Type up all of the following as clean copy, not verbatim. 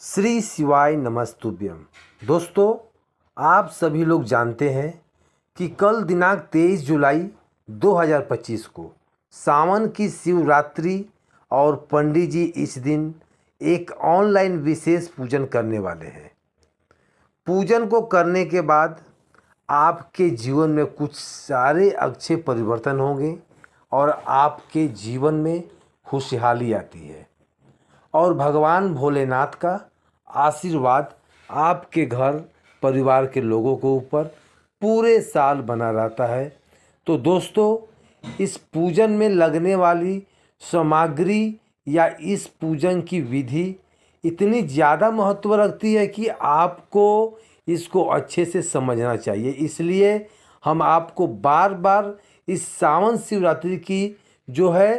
श्री शिवाय नमस्तुभ्यम। दोस्तों, आप सभी लोग जानते हैं कि कल दिनांक 23 जुलाई 2025 को सावन की शिवरात्रि और पंडित जी इस दिन एक ऑनलाइन विशेष पूजन करने वाले हैं। पूजन को करने के बाद आपके जीवन में कुछ सारे अच्छे परिवर्तन होंगे और आपके जीवन में खुशहाली आती है और भगवान भोलेनाथ का आशीर्वाद आपके घर परिवार के लोगों के ऊपर पूरे साल बना रहता है। तो दोस्तों, इस पूजन में लगने वाली सामग्री या इस पूजन की विधि इतनी ज़्यादा महत्व रखती है कि आपको इसको अच्छे से समझना चाहिए। इसलिए हम आपको बार बार इस सावन शिवरात्रि की जो है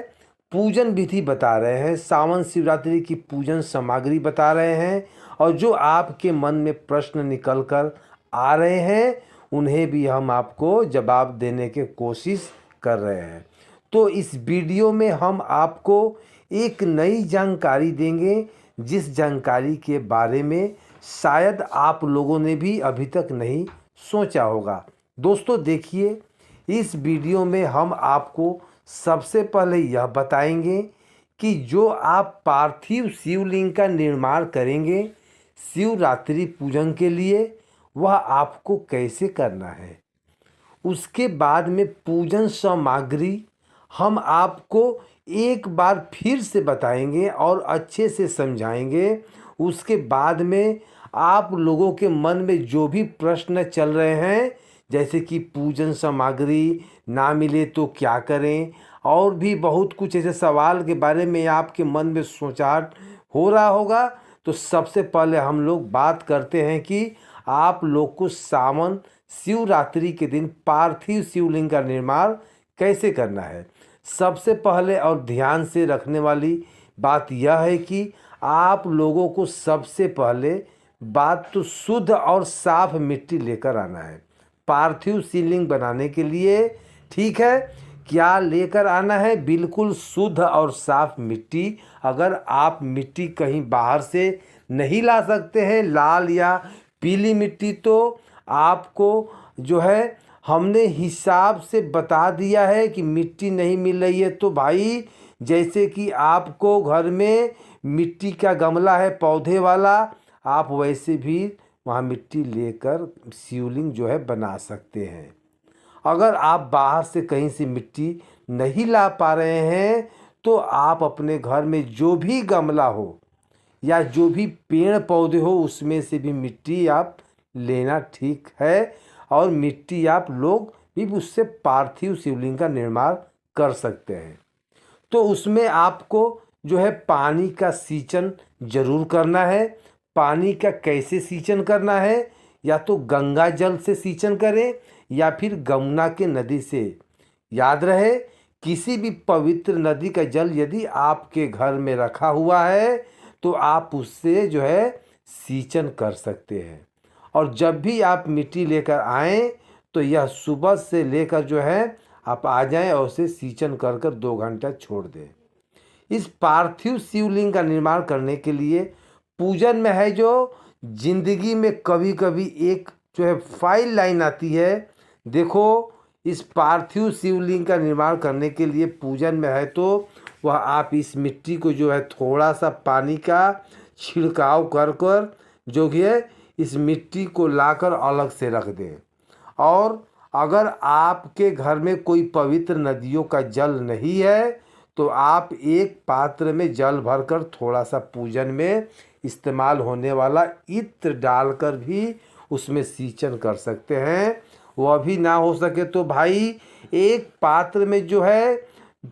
पूजन विधि बता रहे हैं, सावन शिवरात्रि की पूजन सामग्री बता रहे हैं और जो आपके मन में प्रश्न निकल कर आ रहे हैं उन्हें भी हम आपको जवाब देने की कोशिश कर रहे हैं। तो इस वीडियो में हम आपको एक नई जानकारी देंगे जिस जानकारी के बारे में शायद आप लोगों ने भी अभी तक नहीं सोचा होगा। दोस्तों देखिए, इस वीडियो में हम आपको सबसे पहले यह बताएंगे कि जो आप पार्थिव शिवलिंग का निर्माण करेंगे शिवरात्रि पूजन के लिए, वह आपको कैसे करना है। उसके बाद में पूजन सामग्री हम आपको एक बार फिर से बताएंगे और अच्छे से समझाएंगे। उसके बाद में आप लोगों के मन में जो भी प्रश्न चल रहे हैं, जैसे कि पूजन सामग्री ना मिले तो क्या करें, और भी बहुत कुछ ऐसे सवाल के बारे में आपके मन में सोचाहट हो रहा होगा। तो सबसे पहले हम लोग बात करते हैं कि आप लोग को सावन शिवरात्रि के दिन पार्थिव शिवलिंग का निर्माण कैसे करना है। सबसे पहले और ध्यान से रखने वाली बात यह है कि आप लोगों को सबसे पहले बात तो शुद्ध और साफ मिट्टी लेकर आना है पार्थिव शिवलिंग बनाने के लिए। ठीक है, क्या लेकर आना है? बिल्कुल शुद्ध और साफ मिट्टी। अगर आप मिट्टी कहीं बाहर से नहीं ला सकते हैं, लाल या पीली मिट्टी, तो आपको जो है हमने हिसाब से बता दिया है कि मिट्टी नहीं मिल रही है तो भाई, जैसे कि आपको घर में मिट्टी का गमला है पौधे वाला, आप वैसे भी वहाँ मिट्टी लेकर शिवलिंग जो है बना सकते हैं। अगर आप बाहर से कहीं से मिट्टी नहीं ला पा रहे हैं तो आप अपने घर में जो भी गमला हो या जो भी पेड़ पौधे हो उसमें से भी मिट्टी आप लेना ठीक है और मिट्टी आप लोग भी उससे पार्थिव शिवलिंग का निर्माण कर सकते हैं। तो उसमें आपको जो है पानी का सींचन जरूर करना है। पानी का कैसे सींचन करना है? या तो गंगा जल से सींचन करें या फिर गमुना के नदी से। याद रहे, किसी भी पवित्र नदी का जल यदि आपके घर में रखा हुआ है तो आप उससे जो है सींचन कर सकते हैं। और जब भी आप मिट्टी लेकर आएँ तो यह सुबह से लेकर जो है आप आ जाएं और उसे सींचन कर कर 2 घंटा छोड़ दें। इस पार्थिव शिवलिंग का निर्माण करने के लिए पूजन में है जो जिंदगी में कभी कभी एक जो है फाइन लाइन आती है। देखो, इस पार्थिव शिवलिंग का निर्माण करने के लिए पूजन में है तो वह आप इस मिट्टी को जो है थोड़ा सा पानी का छिड़काव कर कर जो है इस मिट्टी को लाकर अलग से रख दें। और अगर आपके घर में कोई पवित्र नदियों का जल नहीं है तो आप एक पात्र में जल भरकर थोड़ा सा पूजन में इस्तेमाल होने वाला इत्र डालकर भी उसमें सींचन कर सकते हैं। वह भी ना हो सके तो भाई एक पात्र में जो है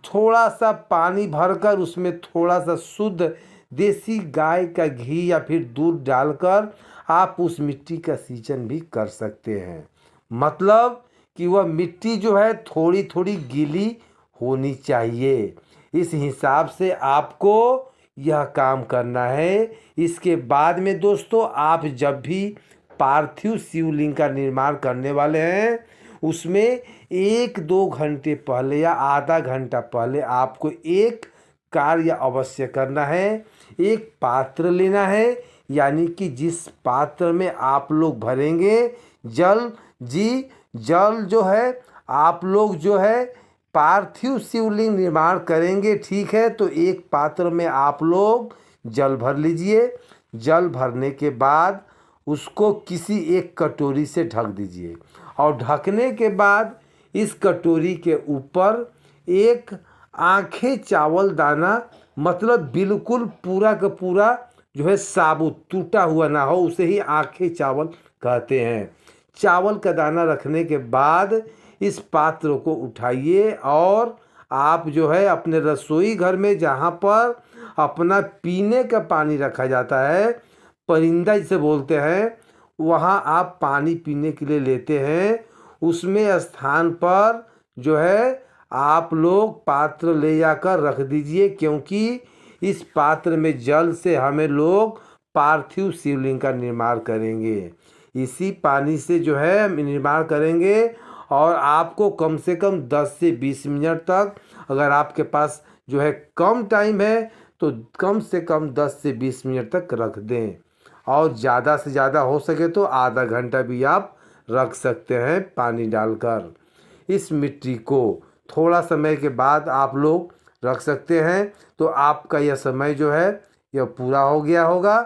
थोड़ा सा पानी भरकर उसमें थोड़ा सा शुद्ध देसी गाय का घी या फिर दूध डालकर आप उस मिट्टी का सींचन भी कर सकते हैं। मतलब कि वह मिट्टी जो है थोड़ी थोड़ी गीली होनी चाहिए। इस हिसाब से आपको यह काम करना है। इसके बाद में दोस्तों, आप जब भी पार्थिव शिवलिंग का निर्माण करने वाले हैं उसमें 1-2 घंटे पहले या आधा घंटा पहले आपको एक कार्य अवश्य करना है। एक पात्र लेना है यानी कि जिस पात्र में आप लोग भरेंगे जल, जल जो है आप लोग जो है पार्थिव शिवलिंग निर्माण करेंगे, ठीक है। तो एक पात्र में आप लोग जल भर लीजिए। जल भरने के बाद उसको किसी एक कटोरी से ढक दीजिए और ढकने के बाद इस कटोरी के ऊपर एक आंखें चावल दाना, मतलब बिल्कुल पूरा का पूरा जो है साबुत टूटा हुआ ना हो, उसे ही आंखें चावल कहते हैं। चावल का दाना रखने के बाद इस पात्र को उठाइए और आप जो है अपने रसोई घर में जहाँ पर अपना पीने का पानी रखा जाता है, परिंदा जिसे बोलते हैं, वहाँ आप पानी पीने के लिए लेते हैं, उसमें स्थान पर जो है आप लोग पात्र ले जाकर रख दीजिए, क्योंकि इस पात्र में जल से हमें लोग पार्थिव शिवलिंग का निर्माण करेंगे। इसी पानी से जो है हम निर्माण करेंगे और आपको कम से कम 10 से 20 मिनट तक, अगर आपके पास जो है कम टाइम है तो कम से कम 10 से 20 मिनट तक रख दें, और ज़्यादा से ज़्यादा हो सके तो आधा घंटा भी आप रख सकते हैं पानी डालकर। इस मिट्टी को थोड़ा समय के बाद आप लोग रख सकते हैं। तो आपका यह समय जो है यह पूरा हो गया होगा।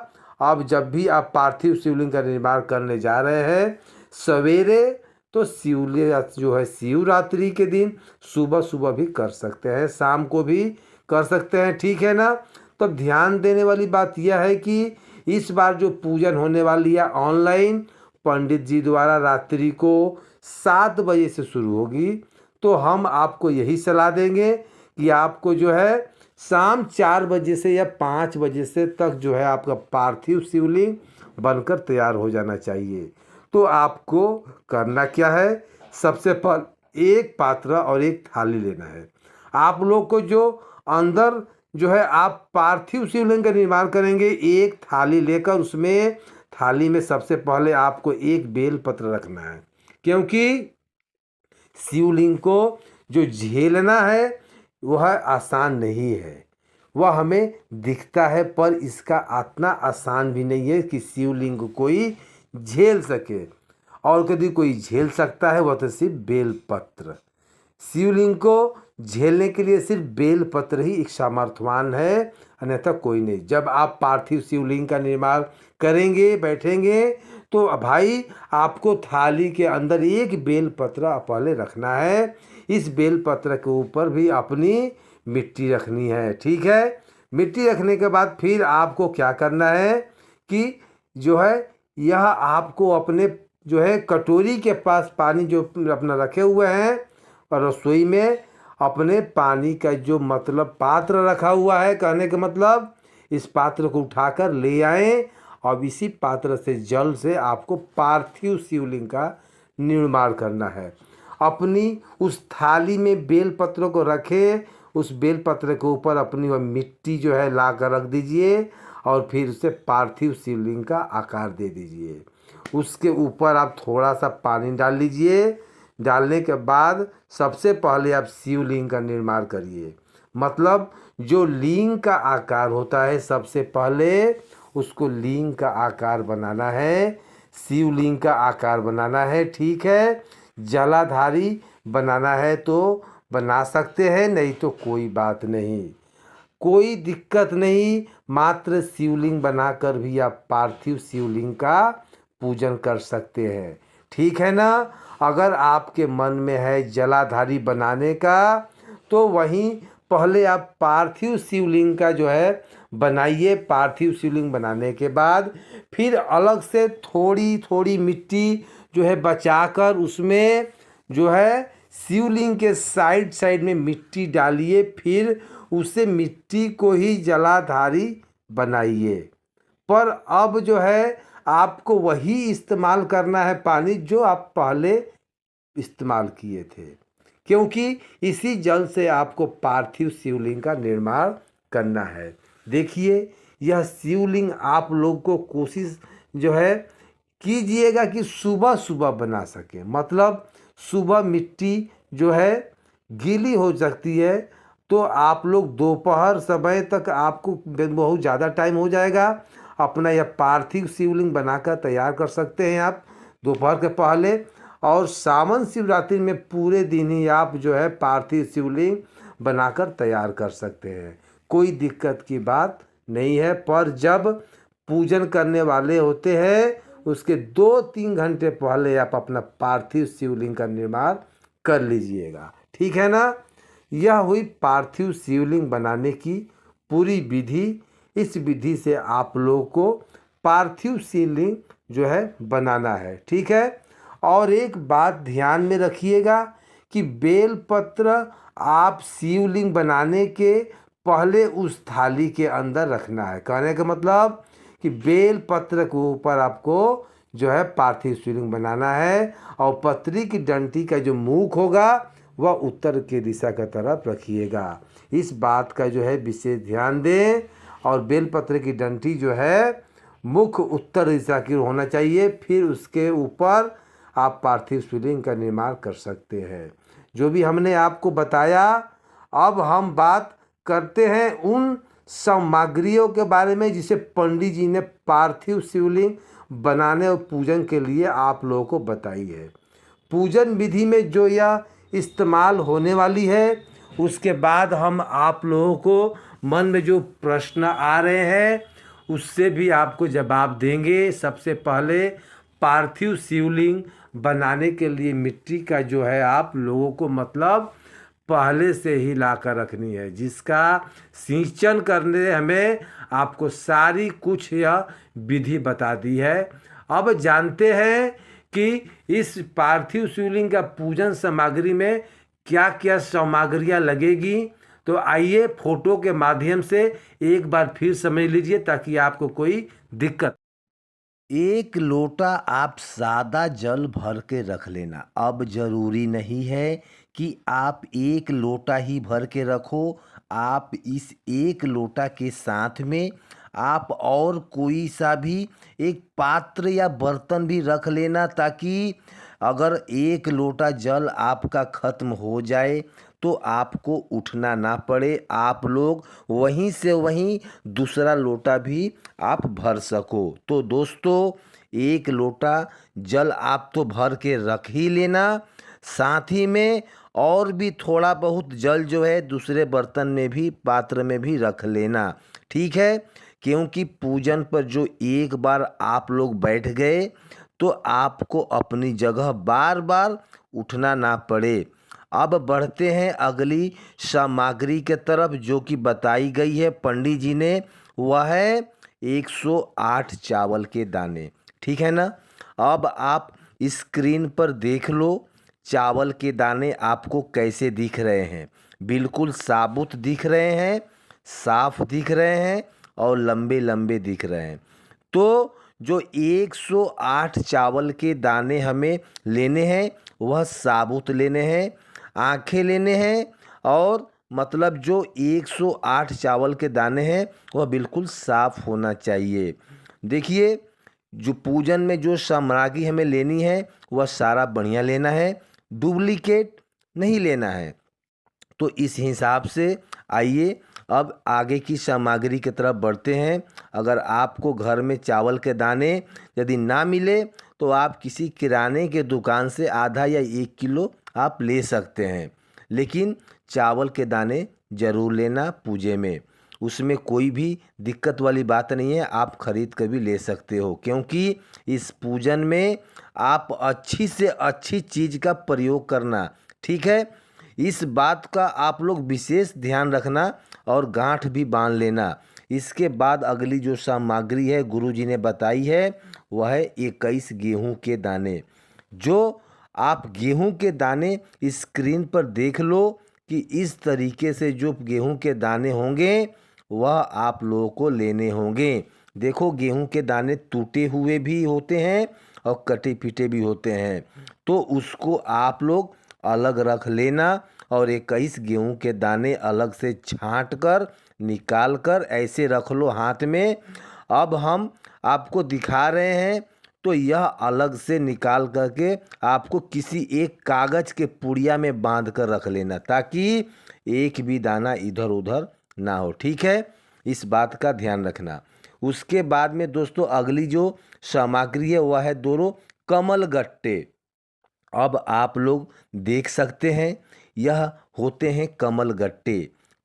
अब जब भी आप पार्थिव शिवलिंग का निर्माण करने जा रहे हैं सवेरे, तो शिवलिंग जो है शिवरात्रि के दिन सुबह सुबह भी कर सकते हैं, शाम को भी कर सकते हैं, ठीक है ना। तो ध्यान देने वाली बात यह है कि इस बार जो पूजन होने वाली है ऑनलाइन पंडित जी द्वारा रात्रि को 7 बजे से शुरू होगी। तो हम आपको यही सलाह देंगे कि आपको जो है शाम 4 बजे से या 5 बजे से तक जो है आपका पार्थिव शिवलिंग बनकर तैयार हो जाना चाहिए। तो आपको करना क्या है, सबसे पहले एक पात्र और एक थाली लेना है। आप लोग को जो अंदर जो है आप पार्थिव शिवलिंग का निर्माण करेंगे, एक थाली लेकर उसमें थाली में सबसे पहले आपको एक बेल पत्र रखना है, क्योंकि शिवलिंग को जो झेलना है वह आसान नहीं है। वह हमें दिखता है पर इसका इतना आसान भी नहीं है कि शिवलिंग को कोई झेल सके, और यदि कोई झेल सकता है वह तो सिर्फ बेलपत्र। शिवलिंग को झेलने के लिए सिर्फ बेलपत्र ही एक सामर्थ्यवान है, अन्यथा कोई नहीं। जब आप पार्थिव शिवलिंग का निर्माण करेंगे बैठेंगे तो भाई आपको थाली के अंदर एक बेलपत्र पहले रखना है। इस बेलपत्र के ऊपर भी अपनी मिट्टी रखनी है, ठीक है। मिट्टी रखने के बाद फिर आपको क्या करना है कि जो है यह आपको अपने जो है कटोरी के पास पानी जो अपना रखे हुए हैं और रसोई में अपने पानी का जो मतलब पात्र रखा हुआ है, कहने का मतलब इस पात्र को उठाकर ले आएं और इसी पात्र से जल से आपको पार्थिव शिवलिंग का निर्माण करना है। अपनी उस थाली में बेलपत्र को रखें, उस बेलपत्र के ऊपर अपनी वह मिट्टी जो है ला कर रख दीजिए और फिर उसे पार्थिव शिवलिंग का आकार दे दीजिए। उसके ऊपर आप थोड़ा सा पानी डाल लीजिए। डालने के बाद सबसे पहले आप शिवलिंग का निर्माण करिए, मतलब जो लिंग का आकार होता है सबसे पहले उसको लिंग का आकार बनाना है, शिवलिंग का आकार बनाना है, ठीक है। जलाधारी बनाना है तो बना सकते हैं, नहीं तो कोई बात नहीं, कोई दिक्कत नहीं। मात्र शिवलिंग बनाकर भी आप पार्थिव शिवलिंग का पूजन कर सकते हैं, ठीक है ना। अगर आपके मन में है जलाधारी बनाने का तो वहीं पहले आप पार्थिव शिवलिंग का जो है बनाइए। पार्थिव शिवलिंग बनाने के बाद फिर अलग से थोड़ी थोड़ी मिट्टी जो है बचाकर उसमें जो है शिवलिंग के साइड साइड में मिट्टी डालिए, फिर उसे मिट्टी को ही जलाधारी बनाइए। पर अब जो है आपको वही इस्तेमाल करना है पानी जो आप पहले इस्तेमाल किए थे, क्योंकि इसी जल से आपको पार्थिव शिवलिंग का निर्माण करना है। देखिए यह शिवलिंग आप लोग को कोशिश जो है कीजिएगा कि सुबह सुबह बना सके, मतलब सुबह मिट्टी जो है गीली हो सकती है तो आप लोग दोपहर समय तक आपको बहुत ज़्यादा टाइम हो जाएगा। अपना यह पार्थिव शिवलिंग बनाकर तैयार कर सकते हैं आप दोपहर के पहले। और सावन शिवरात्रि में पूरे दिन ही आप जो है पार्थिव शिवलिंग बनाकर तैयार कर सकते हैं, कोई दिक्कत की बात नहीं है। पर जब पूजन करने वाले होते हैं उसके 2-3 घंटे पहले आप अपना पार्थिव शिवलिंग का निर्माण कर लीजिएगा, ठीक है ना। यह हुई पार्थिव शिवलिंग बनाने की पूरी विधि। इस विधि से आप लोगों को पार्थिव शिवलिंग जो है बनाना है, ठीक है। और एक बात ध्यान में रखिएगा कि बेलपत्र आप शिवलिंग बनाने के पहले उस थाली के अंदर रखना है। कहने का मतलब कि बेलपत्र के ऊपर आपको जो है पार्थिव शिवलिंग बनाना है और पत्री की डंडी का जो मुख होगा वह उत्तर की दिशा की तरफ रखिएगा। इस बात का जो है विशेष ध्यान दें। और बेलपत्र की डंडी जो है मुख उत्तर दिशा की होना चाहिए, फिर उसके ऊपर आप पार्थिव शिवलिंग का निर्माण कर सकते हैं। जो भी हमने आपको बताया, अब हम बात करते हैं उन सामग्रियों के बारे में जिसे पंडित जी ने पार्थिव शिवलिंग बनाने और पूजन के लिए आप लोगों को बताई है। पूजन विधि में जो यह इस्तेमाल होने वाली है, उसके बाद हम आप लोगों को मन में जो प्रश्न आ रहे हैं उससे भी आपको जवाब देंगे। सबसे पहले पार्थिव शिवलिंग बनाने के लिए मिट्टी का जो है आप लोगों को मतलब पहले से ही ला कर रखनी है, जिसका सिंचन करने हमें आपको सारी कुछ यह विधि बता दी है। अब जानते हैं कि इस पार्थिव शिवलिंग का पूजन सामग्री में क्या क्या सामग्रियाँ लगेगी। तो आइए फोटो के माध्यम से एक बार फिर समझ लीजिए ताकि आपको कोई दिक्कत। 1 लोटा आप सादा जल भर के रख लेना। अब जरूरी नहीं है कि आप 1 लोटा ही भर के रखो। आप इस 1 लोटा के साथ में आप और कोई सा भी एक पात्र या बर्तन भी रख लेना, ताकि अगर 1 लोटा जल आपका ख़त्म हो जाए तो आपको उठना ना पड़े, आप लोग वहीं से वहीं दूसरा लोटा भी आप भर सको। तो दोस्तों 1 लोटा जल आप तो भर के रख ही लेना, साथ ही में और भी थोड़ा बहुत जल जो है दूसरे बर्तन में भी पात्र में भी रख लेना, ठीक है। क्योंकि पूजन पर जो एक बार आप लोग बैठ गए तो आपको अपनी जगह बार बार उठना ना पड़े। अब बढ़ते हैं अगली सामग्री के तरफ जो कि बताई गई है पंडित जी ने। वह है 108 चावल के दाने, ठीक है ना। अब आप स्क्रीन पर देख लो चावल के दाने आपको कैसे दिख रहे हैं। बिल्कुल साबुत दिख रहे हैं, साफ दिख रहे हैं और लंबे लंबे दिख रहे हैं। तो जो 108 चावल के दाने हमें लेने हैं वह साबुत लेने हैं, आंखें लेने हैं, और मतलब जो 108 चावल के दाने हैं वह बिल्कुल साफ होना चाहिए। देखिए जो पूजन में जो सामग्री हमें लेनी है वह सारा बढ़िया लेना है, डुप्लीकेट नहीं लेना है। तो इस हिसाब से आइए अब आगे की सामग्री की तरफ बढ़ते हैं। अगर आपको घर में चावल के दाने यदि ना मिले तो आप किसी किराने के दुकान से आधा या 1 किलो आप ले सकते हैं, लेकिन चावल के दाने ज़रूर लेना पूजे में। उसमें कोई भी दिक्कत वाली बात नहीं है, आप खरीद कर भी ले सकते हो, क्योंकि इस पूजन में आप अच्छी से अच्छी चीज़ का प्रयोग करना, ठीक है। इस बात का आप लोग विशेष ध्यान रखना और गांठ भी बांध लेना। इसके बाद अगली जो सामग्री है गुरुजी ने बताई है वह है 21 गेहूं के दाने। जो आप गेहूं के दाने स्क्रीन पर देख लो कि इस तरीके से जो गेहूं के दाने होंगे वह आप लोगों को लेने होंगे। देखो गेहूं के दाने टूटे हुए भी होते हैं और कटे पीटे भी होते हैं, तो उसको आप लोग अलग रख लेना और 21 गेहूं के दाने अलग से छांट कर निकाल कर ऐसे रख लो हाथ में। अब हम आपको दिखा रहे हैं तो यह अलग से निकाल करके आपको किसी एक कागज़ के पुड़िया में बांध कर रख लेना, ताकि एक भी दाना इधर उधर ना हो, ठीक है। इस बात का ध्यान रखना। उसके बाद में दोस्तों अगली जो सामग्री है वह है दोनों कमल गट्टे। अब आप लोग देख सकते हैं यह होते हैं कमल गट्टे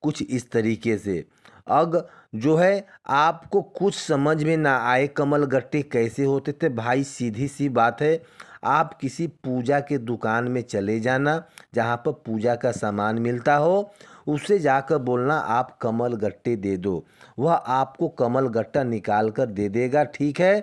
कुछ इस तरीके से। अग जो है आपको कुछ समझ में ना आए कमल गट्टे कैसे होते थे, भाई सीधी सी बात है, आप किसी पूजा के दुकान में चले जाना जहाँ पर पूजा का सामान मिलता हो, उससे जाकर बोलना आप कमल गट्टे दे दो, वह आपको कमल गट्टा निकाल कर दे देगा, ठीक है।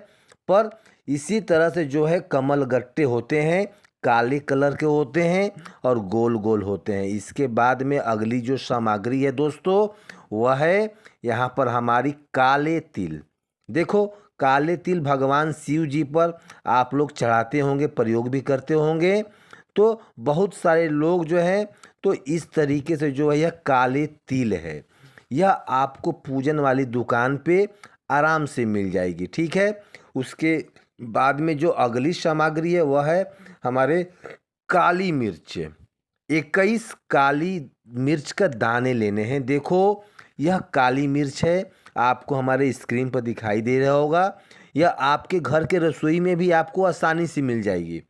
पर इसी तरह से जो है कमल गट्टे होते हैं काले कलर के होते हैं और गोल गोल होते हैं। इसके बाद में अगली जो सामग्री है दोस्तों वह है यहाँ पर हमारी काले तिल। देखो काले तिल भगवान शिव जी पर आप लोग चढ़ाते होंगे, प्रयोग भी करते होंगे, तो बहुत सारे लोग जो हैं तो इस तरीके से जो है यह काले तिल है, यह आपको पूजन वाली दुकान पे आराम से मिल जाएगी, ठीक है। उसके बाद में जो अगली सामग्री है वह है हमारे काली मिर्च। 21 काली मिर्च का दाने लेने हैं। देखो यह काली मिर्च है, आपको हमारे स्क्रीन पर दिखाई दे रहा होगा, यह आपके घर के रसोई में भी आपको आसानी से मिल जाएगी।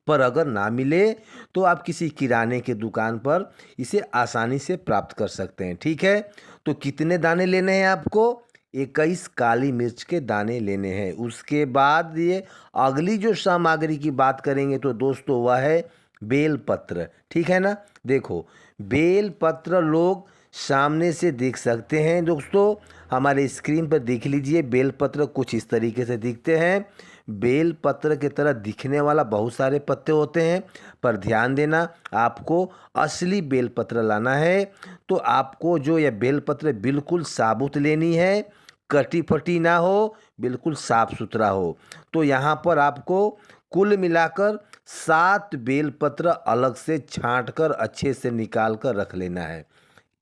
पर अगर ना मिले तो आप किसी किराने के दुकान पर इसे आसानी से प्राप्त कर सकते हैं, ठीक है। तो कितने दाने लेने हैं आपको? 21 काली मिर्च के दाने लेने हैं। उसके बाद ये अगली जो सामग्री की बात करेंगे तो दोस्तों वह है बेल पत्र, ठीक है ना। देखो बेल पत्र लोग सामने से देख सकते हैं दोस्तों, हमारे स्क्रीन पर देख लीजिए, बेल पत्र कुछ इस तरीके से दिखते हैं। बेल पत्र की तरह दिखने वाला बहुत सारे पत्ते होते हैं, पर ध्यान देना आपको असली बेल पत्र लाना है। तो आपको जो यह बेल पत्र बिल्कुल साबुत लेनी है, कटी फटी ना हो, बिल्कुल साफ सुथरा हो। तो यहाँ पर आपको कुल मिलाकर 7 बेल पत्र अलग से छांट कर अच्छे से निकाल कर रख लेना है।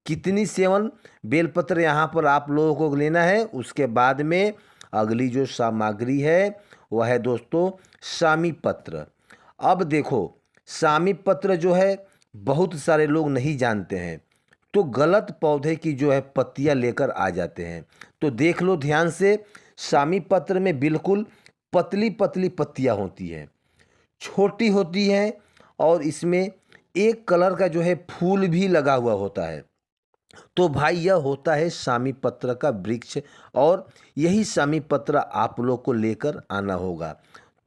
कितनी 7 बेलपत्र यहाँ पर आप लोगों को लेना है। उसके बाद में अगली जो सामग्री है वह है दोस्तों शामी पत्र। अब देखो शामी पत्र जो है बहुत सारे लोग नहीं जानते हैं, तो गलत पौधे की जो है पत्तियाँ लेकर आ जाते हैं। तो देख लो ध्यान से, शामी पत्र में बिल्कुल पतली पतली पत्तियाँ होती हैं, छोटी होती हैं, और इसमें एक कलर का जो है फूल भी लगा हुआ होता है। तो भाई यह होता है शामी पत्र का वृक्ष, और यही शामी पत्र आप लोग को लेकर आना होगा।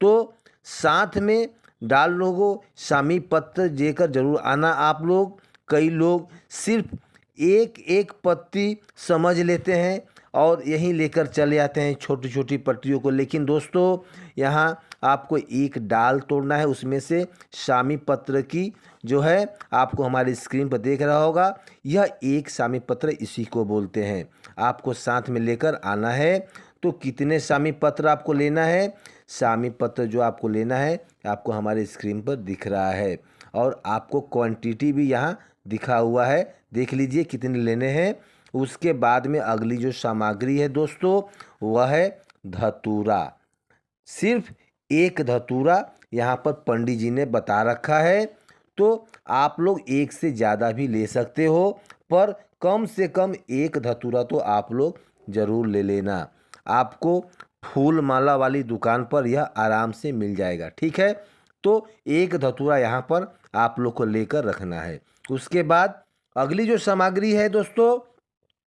तो साथ में डाल लोगों शामी पत्र लेकर जरूर आना आप लोग। कई लोग सिर्फ एक एक पत्ती समझ लेते हैं और यहीं लेकर चले आते हैं छोटी छोटी पत्तियों को, लेकिन दोस्तों यहाँ आपको एक डाल तोड़ना है, उसमें से शामी पत्र की जो है आपको हमारी स्क्रीन पर देख रहा होगा, यह एक शामी पत्र इसी को बोलते हैं, आपको साथ में लेकर आना है। तो कितने शामी पत्र आपको लेना है? शामी पत्र जो आपको लेना है आपको हमारे स्क्रीन पर दिख रहा है, और आपको क्वांटिटी भी यहाँ दिखा हुआ है, देख लीजिए कितने लेने हैं। उसके बाद में अगली जो सामग्री है दोस्तों वह है धतूरा। सिर्फ एक धतूरा यहाँ पर पंडित जी ने बता रखा है, तो आप लोग एक से ज़्यादा भी ले सकते हो, पर कम से कम एक धतूरा तो आप लोग ज़रूर ले लेना। आपको फूल माला वाली दुकान पर यह आराम से मिल जाएगा, ठीक है। तो एक धतूरा यहाँ पर आप लोग को लेकर रखना है। उसके बाद अगली जो सामग्री है दोस्तों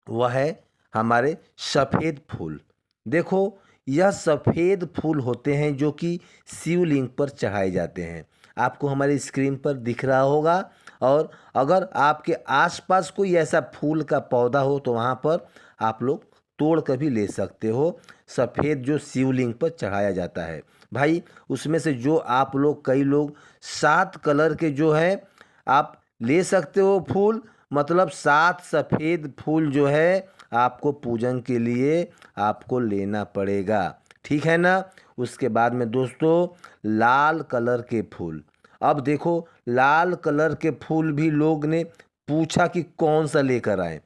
वह है हमारे सफ़ेद फूल। देखो यह सफ़ेद फूल होते हैं जो कि शिवलिंग पर चढ़ाए जाते हैं, आपको हमारी स्क्रीन पर दिख रहा होगा। और अगर आपके आसपास कोई ऐसा फूल का पौधा हो तो वहाँ पर आप लोग तोड़ कर भी ले सकते हो। सफ़ेद जो शिवलिंग पर चढ़ाया जाता है भाई, उसमें से जो आप लोग कई लोग 7 कलर के जो है आप ले सकते हो फूल, मतलब 7 सफ़ेद फूल जो है आपको पूजन के लिए आपको लेना पड़ेगा, ठीक है ना। उसके बाद में दोस्तों लाल कलर के फूल। अब देखो लाल कलर के फूल भी लोग ने पूछा कि कौन सा लेकर आए,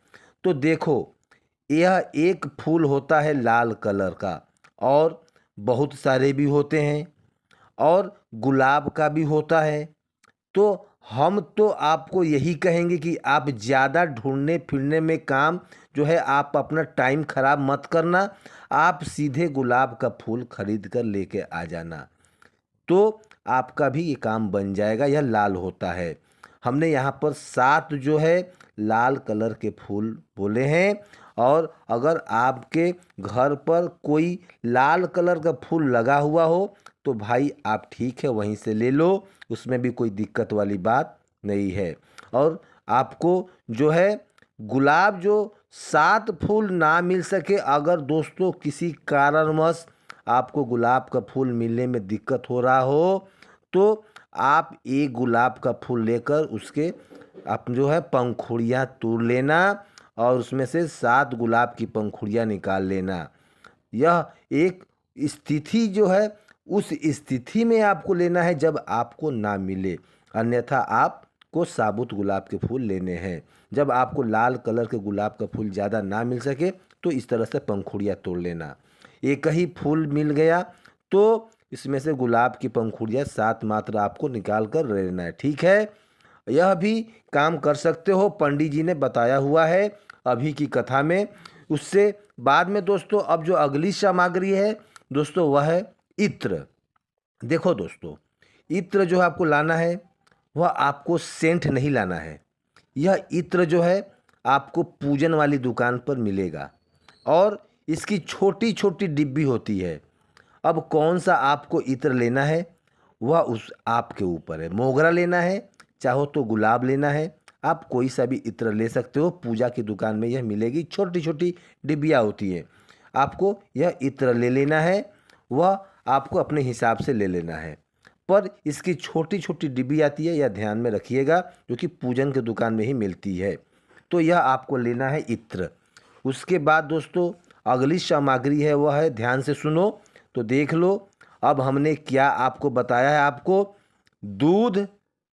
तो देखो यह एक फूल होता है लाल कलर का, और बहुत सारे भी होते हैं, और गुलाब का भी होता है। तो हम तो आपको यही कहेंगे कि आप ज़्यादा ढूंढने फिरने में काम जो है आप अपना टाइम ख़राब मत करना। आप सीधे गुलाब का फूल खरीद कर लेके आ जाना, तो आपका भी ये काम बन जाएगा। यह लाल होता है। हमने यहाँ पर 7 जो है लाल कलर के फूल बोले हैं। और अगर आपके घर पर कोई लाल कलर का फूल लगा हुआ हो तो भाई आप ठीक है वहीं से ले लो, उसमें भी कोई दिक्कत वाली बात नहीं है। और आपको जो है गुलाब जो 7 फूल ना मिल सके, अगर दोस्तों किसी कारणवश आपको गुलाब का फूल मिलने में दिक्कत हो रहा हो, तो आप एक गुलाब का फूल लेकर उसके आप जो है पंखुड़ियाँ तोड़ लेना और उसमें से 7 गुलाब की पंखुड़ियाँ निकाल लेना। यह एक स्थिति जो है उस स्थिति में आपको लेना है जब आपको ना मिले, अन्यथा आपको साबुत गुलाब के फूल लेने हैं। जब आपको लाल कलर के गुलाब का फूल ज़्यादा ना मिल सके तो इस तरह से पंखुड़ियाँ तोड़ लेना। एक ही फूल मिल गया तो इसमें से गुलाब की पंखुड़ियाँ 7 मात्र आपको निकाल कर लेना है, ठीक है। यह भी काम कर सकते हो, पंडित जी ने बताया हुआ है अभी की कथा में। उससे बाद में दोस्तों अब जो अगली सामग्री है दोस्तों वह है इत्र। देखो दोस्तों, इत्र जो आपको लाना है वह आपको सेंट नहीं लाना है। यह इत्र जो है आपको पूजन वाली दुकान पर मिलेगा और इसकी छोटी छोटी डिब्बी होती है। अब कौन सा आपको इत्र लेना है वह उस आपके ऊपर है। मोगरा लेना है, चाहो तो गुलाब लेना है, आप कोई सा भी इत्र ले सकते हो। पूजा की दुकान में यह मिलेगी, छोटी छोटी डिब्बियाँ होती हैं। आपको यह इत्र ले लेना है, वह आपको अपने हिसाब से ले लेना है, पर इसकी छोटी छोटी डिब्बी आती है, यह ध्यान में रखिएगा, जो कि पूजन की दुकान में ही मिलती है। तो यह आपको लेना है इत्र। उसके बाद दोस्तों अगली सामग्री है वह है, ध्यान से सुनो तो देख लो। अब हमने क्या आपको बताया है, आपको दूध,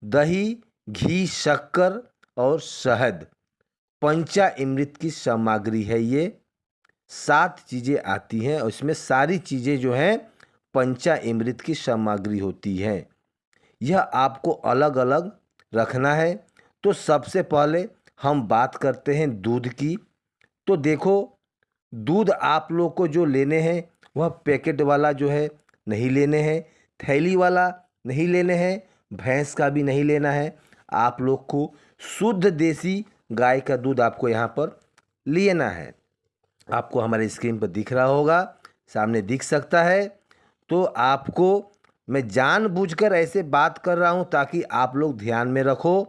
दही, घी, शक्कर और शहद, पंचामृत की सामग्री है। ये 7 चीज़ें आती हैं और इसमें सारी चीज़ें जो हैं पंचामृत की सामग्री होती हैं। यह आपको अलग अलग रखना है। तो सबसे पहले हम बात करते हैं दूध की। तो देखो, दूध आप लोग को जो लेने हैं वह पैकेट वाला जो है नहीं लेने हैं, थैली वाला नहीं लेने हैं, भैंस का भी नहीं लेना है। आप लोग को शुद्ध देसी गाय का दूध आपको यहाँ पर लेना है। आपको हमारे स्क्रीन पर दिख रहा होगा, सामने दिख सकता है। तो आपको मैं जानबूझकर ऐसे बात कर रहा हूँ ताकि आप लोग ध्यान में रखो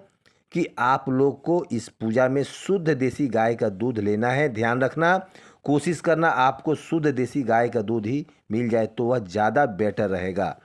कि आप लोग को इस पूजा में शुद्ध देसी गाय का दूध लेना है। ध्यान रखना, कोशिश करना आपको शुद्ध देसी गाय का दूध ही मिल जाए तो वह ज़्यादा बेटर रहेगा।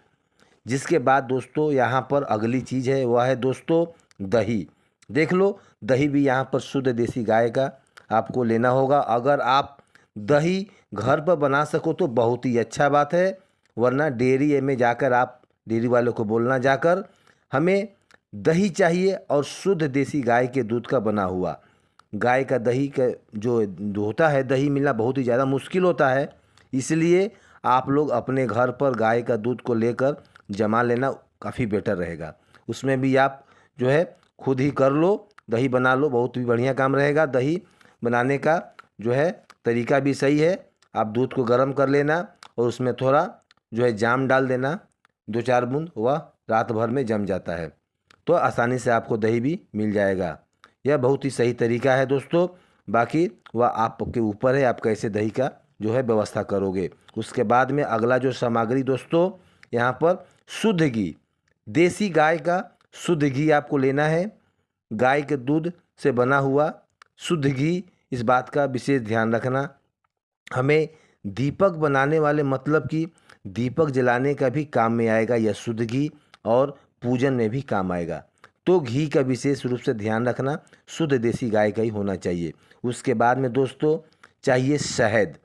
जिसके बाद दोस्तों यहाँ पर अगली चीज़ है वह है दोस्तों दही। देख लो, दही भी यहाँ पर शुद्ध देसी गाय का आपको लेना होगा। अगर आप दही घर पर बना सको तो बहुत ही अच्छा बात है, वरना डेयरी में जाकर आप डेयरी वालों को बोलना जाकर हमें दही चाहिए और शुद्ध देसी गाय के दूध का बना हुआ। गाय का दही का जो होता है, दही मिलना बहुत ही ज़्यादा मुश्किल होता है, इसलिए आप लोग अपने घर पर गाय का दूध को लेकर जमा लेना काफ़ी बेटर रहेगा। उसमें भी आप जो है खुद ही कर लो, दही बना लो, बहुत ही बढ़िया काम रहेगा। दही बनाने का जो है तरीका भी सही है। आप दूध को गर्म कर लेना और उसमें थोड़ा जो है जाम डाल देना, 2-4 बूंद, वह रात भर में जम जाता है तो आसानी से आपको दही भी मिल जाएगा। यह बहुत ही सही तरीका है दोस्तों। बाकी वह आपके ऊपर है, आप कैसे दही का जो है व्यवस्था करोगे। उसके बाद में अगला जो सामग्री दोस्तों यहाँ पर शुद्ध घी, देसी गाय का शुद्ध घी आपको लेना है। गाय के दूध से बना हुआ शुद्ध घी, इस बात का विशेष ध्यान रखना। हमें दीपक बनाने वाले मतलब कि दीपक जलाने का भी काम में आएगा यह शुद्ध घी, और पूजन में भी काम आएगा। तो घी का विशेष रूप से ध्यान रखना, शुद्ध देसी गाय का ही होना चाहिए। उसके बाद में दोस्तों चाहिए शहद।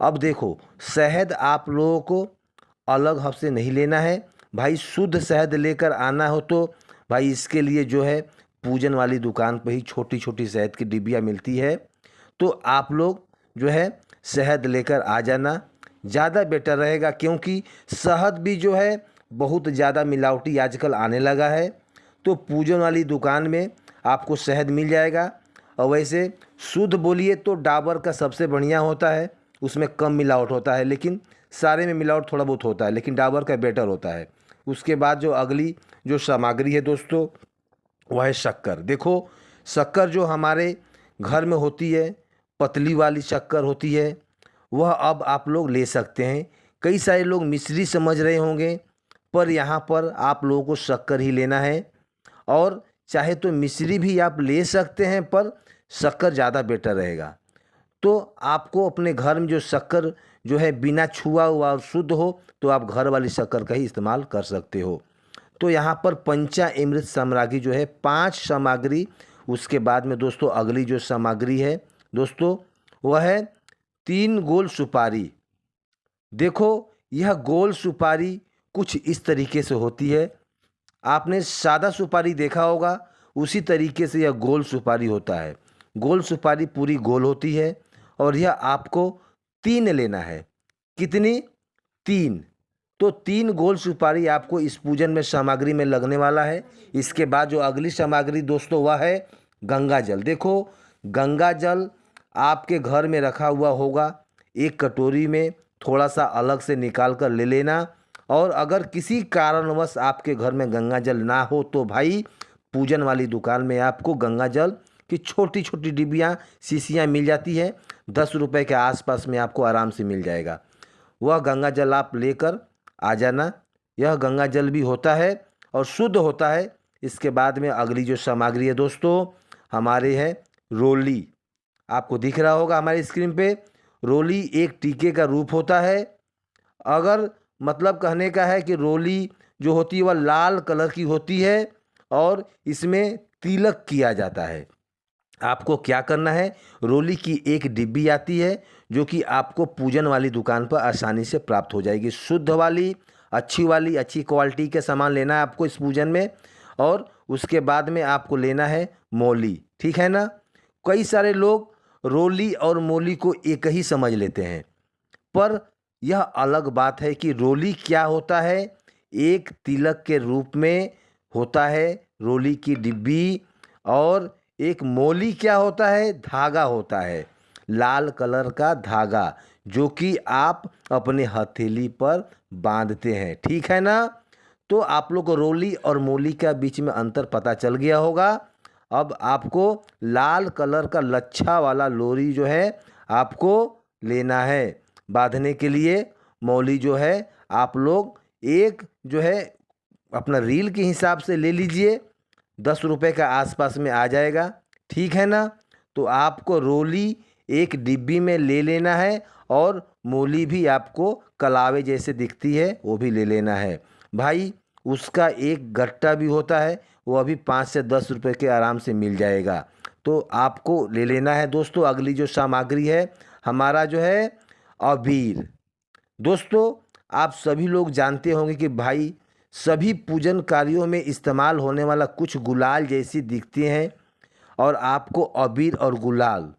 अब देखो, शहद आप लोगों को अलग हब से नहीं लेना है भाई, शुद्ध शहद लेकर आना हो तो भाई इसके लिए जो है पूजन वाली दुकान पर ही छोटी छोटी शहद की डिब्बियाँ मिलती है। तो आप लोग जो है शहद लेकर आ जाना, ज़्यादा बेटर रहेगा, क्योंकि शहद भी जो है बहुत ज़्यादा मिलावटी आजकल आने लगा है। तो पूजन वाली दुकान में आपको शहद मिल जाएगा। और वैसे शुद्ध बोलिए तो डाबर का सबसे बढ़िया होता है, उसमें कम मिलावट होता है, लेकिन सारे में मिलावट थोड़ा बहुत होता है, लेकिन डाबर का बेटर होता है। उसके बाद जो अगली जो सामग्री है दोस्तों, वह है शक्कर। देखो, शक्कर जो हमारे घर में होती है, पतली वाली शक्कर होती है, वह अब आप लोग ले सकते हैं। कई सारे लोग मिश्री समझ रहे होंगे, पर यहाँ पर आप लोगों को शक्कर ही लेना है। और चाहे तो मिश्री भी आप ले सकते हैं, पर शक्कर ज़्यादा बेटर रहेगा। तो आपको अपने घर में जो शक्कर जो है बिना छुआ हुआ और शुद्ध हो, तो आप घर वाली शक्कर का ही इस्तेमाल कर सकते हो। तो यहाँ पर पंचामृत सामग्री जो है 5 सामग्री। उसके बाद में दोस्तों अगली जो सामग्री है दोस्तों, वह है 3 गोल सुपारी। देखो, यह गोल सुपारी कुछ इस तरीके से होती है। आपने सादा सुपारी देखा होगा, उसी तरीके से यह गोल सुपारी होता है। गोल सुपारी पूरी गोल होती है और यह आपको 3 लेना है। कितनी? 3। तो 3 गोल सुपारी आपको इस पूजन में सामग्री में लगने वाला है। इसके बाद जो अगली सामग्री दोस्तों, वह है गंगा जल। देखो, गंगा जल आपके घर में रखा हुआ होगा, एक कटोरी में थोड़ा सा अलग से निकाल कर ले लेना। और अगर किसी कारणवश आपके घर में गंगा जल ना हो, तो भाई पूजन वाली दुकान में आपको गंगा जल की छोटी छोटी डिब्बियाँ, शीशियाँ मिल जाती है। 10 रुपये के आसपास में आपको आराम से मिल जाएगा। वह गंगा जल आप लेकर आ जाना। यह गंगा जल भी होता है और शुद्ध होता है। इसके बाद में अगली जो सामग्री है दोस्तों, हमारे है रोली। आपको दिख रहा होगा हमारी स्क्रीन पे, रोली एक टीके का रूप होता है। अगर मतलब कहने का है कि रोली जो होती है वह लाल कलर की होती है और इसमें तिलक किया जाता है। आपको क्या करना है, रोली की एक डिब्बी आती है जो कि आपको पूजन वाली दुकान पर आसानी से प्राप्त हो जाएगी। शुद्ध वाली, अच्छी क्वालिटी के सामान लेना है आपको इस पूजन में। और उसके बाद में आपको लेना है मौली, ठीक है ना। कई सारे लोग रोली और मौली को एक ही समझ लेते हैं, पर यह अलग बात है कि रोली क्या होता है। एक तिलक के रूप में होता है रोली की डिब्बी। और एक मौली क्या होता है, धागा होता है, लाल कलर का धागा, जो कि आप अपने हथेली पर बांधते हैं, ठीक है ना। तो आप लोग को रोली और मौली का बीच में अंतर पता चल गया होगा। अब आपको लाल कलर का लच्छा वाला लोरी जो है आपको लेना है बांधने के लिए। मौली जो है आप लोग एक जो है अपना रील के हिसाब से ले लीजिए, 10 रुपये का आसपास में आ जाएगा, ठीक है ना। तो आपको रोली एक डिब्बी में ले लेना है और मौली भी आपको कलावे जैसे दिखती है वो भी ले लेना है भाई। उसका एक गट्टा भी होता है, वो अभी 5 से 10 रुपये के आराम से मिल जाएगा, तो आपको ले लेना है दोस्तों। अगली जो सामग्री है हमारा जो है अबीर। दोस्तों, आप सभी लोग जानते होंगे कि भाई सभी पूजन कार्यों में इस्तेमाल होने वाला कुछ गुलाल जैसी दिखती हैं, और आपको अबीर और गुलाल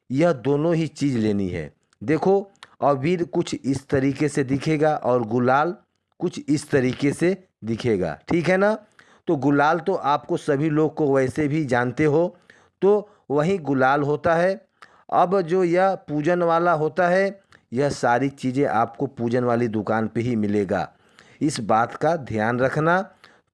यह दोनों ही चीज़ लेनी है। देखो, अबीर कुछ इस तरीके से दिखेगा और गुलाल कुछ इस तरीके से दिखेगा, ठीक है ना। तो गुलाल तो आपको सभी लोग को वैसे भी जानते हो, तो वही गुलाल होता है। अब जो यह पूजन वाला होता है, यह सारी चीज़ें आपको पूजन वाली दुकान पे ही मिलेगा, इस बात का ध्यान रखना।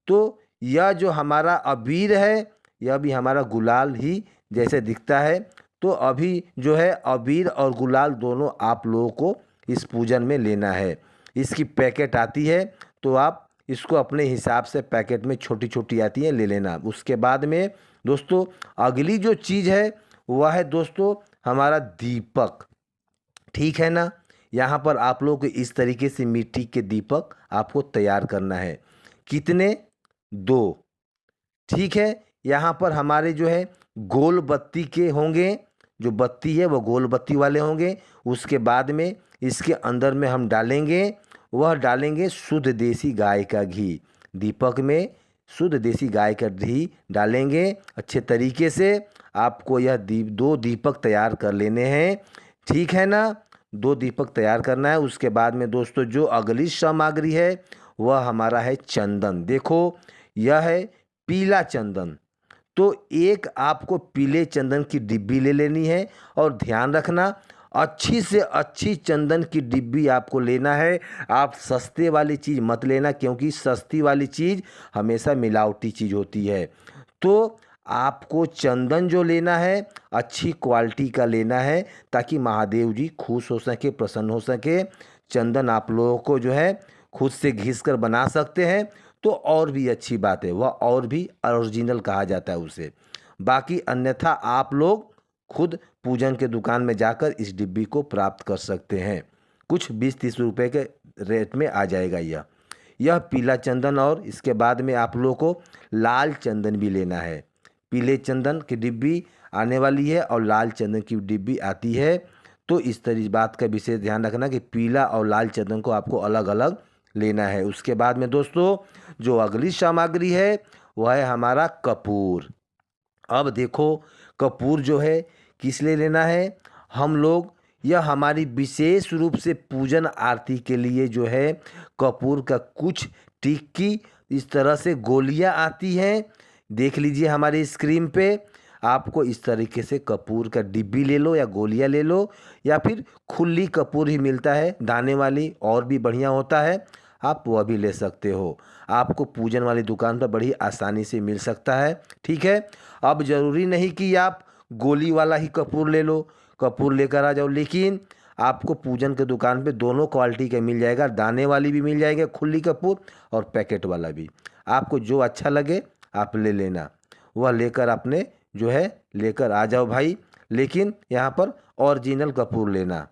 तो यह जो हमारा अबीर है, यह भी हमारा गुलाल ही जैसे दिखता है। तो अभी जो है अबीर और गुलाल दोनों आप लोगों को इस पूजन में लेना है। इसकी पैकेट आती है, तो आप इसको अपने हिसाब से पैकेट में छोटी छोटी आती है ले लेना। उसके बाद में दोस्तों अगली जो चीज़ है वह है दोस्तों हमारा दीपक, ठीक है ना। यहाँ पर आप लोग को इस तरीके से मिट्टी के दीपक आपको तैयार करना है। कितने? 2, ठीक है। यहाँ पर हमारे जो है गोल बत्ती के होंगे, जो बत्ती है वो गोल बत्ती वाले होंगे। उसके बाद में इसके अंदर में हम डालेंगे, वह डालेंगे शुद्ध देसी गाय का घी। दीपक में शुद्ध देसी गाय का घी डालेंगे अच्छे तरीके से। आपको यह 2 दीपक तैयार कर लेने हैं, ठीक है ना। 2 दीपक तैयार करना है। उसके बाद में दोस्तों जो अगली सामग्री है वह हमारा है चंदन। देखो, यह है पीला चंदन। तो एक आपको पीले चंदन की डिब्बी ले लेनी है और ध्यान रखना अच्छी से अच्छी चंदन की डिब्बी आपको लेना है। आप सस्ते वाली चीज़ मत लेना, क्योंकि सस्ती वाली चीज़ हमेशा मिलावटी चीज़ होती है। तो आपको चंदन जो लेना है अच्छी क्वालिटी का लेना है, ताकि महादेव जी खुश हो सके, प्रसन्न हो सके। चंदन आप लोगों को जो है खुद से घिस कर बना सकते हैं तो और भी अच्छी बात है, वह और भी ओरिजिनल कहा जाता है उसे। बाकी अन्यथा आप लोग खुद पूजन के दुकान में जाकर इस डिब्बी को प्राप्त कर सकते हैं। कुछ 20-30 रुपए के रेट में आ जाएगा यह पीला चंदन। और इसके बाद में आप लोगों को लाल चंदन भी लेना है। पीले चंदन की डिब्बी आने वाली है और लाल चंदन की डिब्बी आती है। तो इस तरह बात का विशेष ध्यान रखना कि पीला और लाल चंदन को आपको अलग अलग लेना है। उसके बाद में दोस्तों जो अगली सामग्री है वह है हमारा कपूर। अब देखो कपूर जो है किस लिए लेना है, हम लोग यह हमारी विशेष रूप से पूजन आरती के लिए जो है कपूर का कुछ टिक्की इस तरह से गोलियां आती हैं, देख लीजिए हमारी स्क्रीन पे। आपको इस तरीके से कपूर का डिब्बी ले लो या गोलियां ले लो, या फिर खुली कपूर ही मिलता है दाने वाली, और भी बढ़िया होता है, आप वह भी ले सकते हो। आपको पूजन वाली दुकान पर बड़ी आसानी से मिल सकता है। ठीक है, अब ज़रूरी नहीं कि आप गोली वाला ही कपूर ले लो, कपूर लेकर आ जाओ, लेकिन आपको पूजन के दुकान पे दोनों क्वालिटी का मिल जाएगा, दाने वाली भी मिल जाएगा खुली कपूर और पैकेट वाला भी। आपको जो अच्छा लगे आप ले लेना, वह लेकर आपने जो है लेकर आ जाओ भाई। लेकिन यहाँ पर ओरिजिनल कपूर लेना,